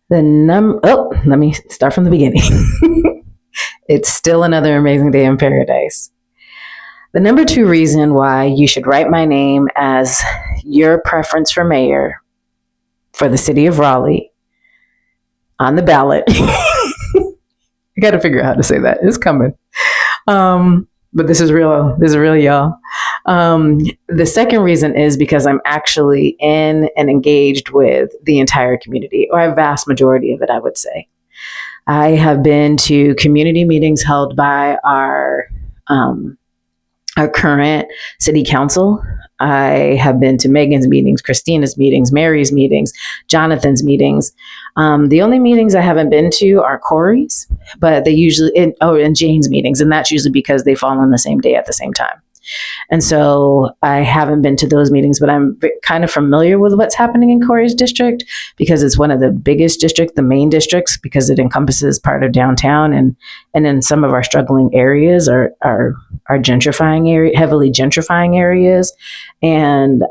Let me start from the beginning. It's still another amazing day in paradise. The number 2 reason why you should write my name as your preference for mayor for the city of Raleigh on the ballot. I got to figure out how to say that. It's coming. But this is real. This is real, y'all. The second reason is because I'm actually in and engaged with the entire community, or a vast majority of it, I would say. I have been to community meetings held by our current city council. I have been to Megan's meetings, Christina's meetings, Mary's meetings, Jonathan's meetings. The only meetings I haven't been to are Corey's, but they usually, and Jane's meetings, and that's usually because they fall on the same day at the same time. And so I haven't been to those meetings, but I'm kind of familiar with what's happening in Corey's district because it's one of the biggest districts, the main districts, because it encompasses part of downtown, and then some of our struggling areas are gentrifying area, heavily gentrifying areas. And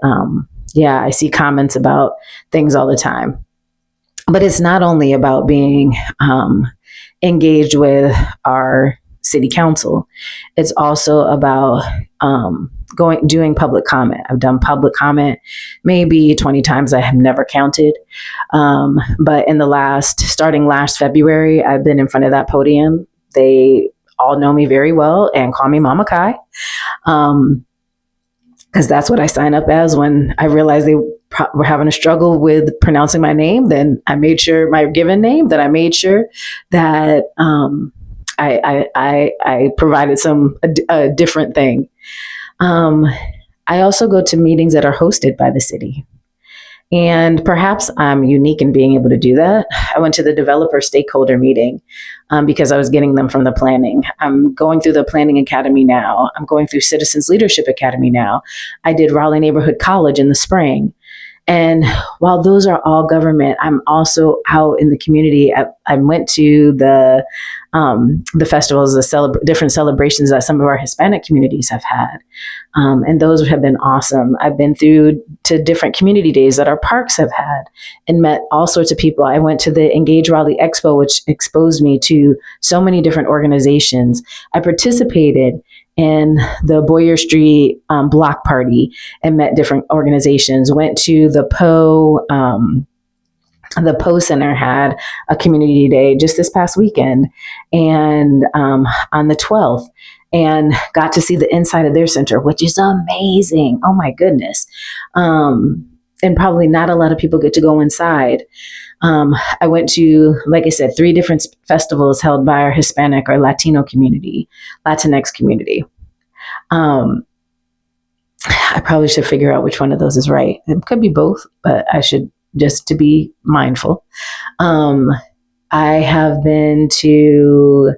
yeah, I see comments about things all the time. But it's not only about being engaged with our city council. It's also about doing public comment. I've done public comment maybe 20 times. I have never counted. But starting last February, I've been in front of that podium. They all know me very well and call me Mama Kai. Because that's what I sign up as when I realized they were having a struggle with pronouncing my name. Then I made sure my given name, that I made sure that I provided a different thing. I also go to meetings that are hosted by the city. And perhaps I'm unique in being able to do that. I went to the developer stakeholder meeting because I was getting them from the planning. I'm going through the Planning Academy now. I'm going through Citizens Leadership Academy now. I did Raleigh Neighborhood College in the spring. And while those are all government, I'm also out in the community. I went to the festivals, the different celebrations that some of our Hispanic communities have had. And those have been awesome. I've been to different community days that our parks have had and met all sorts of people. I went to the Engage Raleigh Expo, which exposed me to so many different organizations. I participated in the Boyer Street block party and met different organizations. Went to the Poe Center had a community day just this past weekend, and on the 12th, and got to see the inside of their center, which is amazing. Oh my goodness. And probably not a lot of people get to go inside. I went to, like I said, 3 different festivals held by our Hispanic or Latino community, Latinx community. I probably should figure out which one of those is right. It could be both, but I should, just to be mindful. I have been to,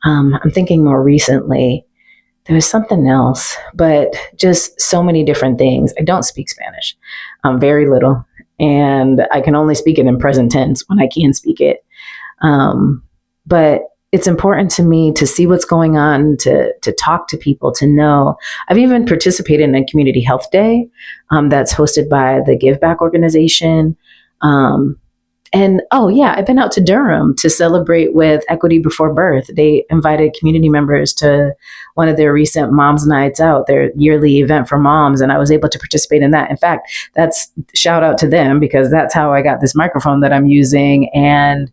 I'm thinking more recently, there was something else, but just so many different things. I don't speak Spanish, very little, and I can only speak it in present tense when I can speak it. But it's important to me to see what's going on, to talk to people, to know. I've even participated in a community health day that's hosted by the Give Back organization. And I've been out to Durham to celebrate with Equity Before Birth. They invited community members to one of their recent Moms Nights Out, their yearly event for moms, and I was able to participate in that. In fact, that's shout out to them because that's how I got this microphone that I'm using and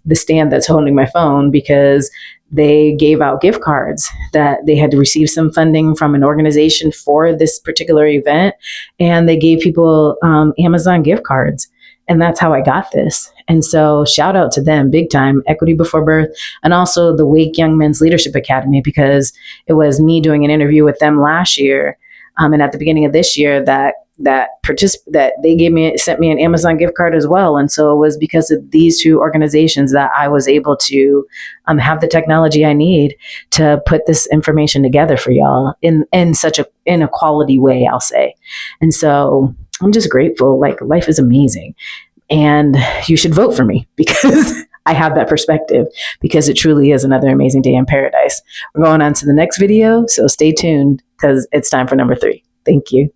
the stand that's holding my phone, because they gave out gift cards that they had to receive some funding from an organization for this particular event, and they gave people Amazon gift cards. And that's how I got this. And so shout out to them big time, Equity Before Birth, and also the Wake Young Men's Leadership Academy, because it was me doing an interview with them last year. And at the beginning of this year that they sent me an Amazon gift card as well. And so it was because of these 2 organizations that I was able to have the technology I need to put this information together for y'all in a quality way, I'll say. And so I'm just grateful. Like, life is amazing, and you should vote for me because I have that perspective, because it truly is another amazing day in paradise. We're going on to the next video, so stay tuned because it's time for number 3. Thank you.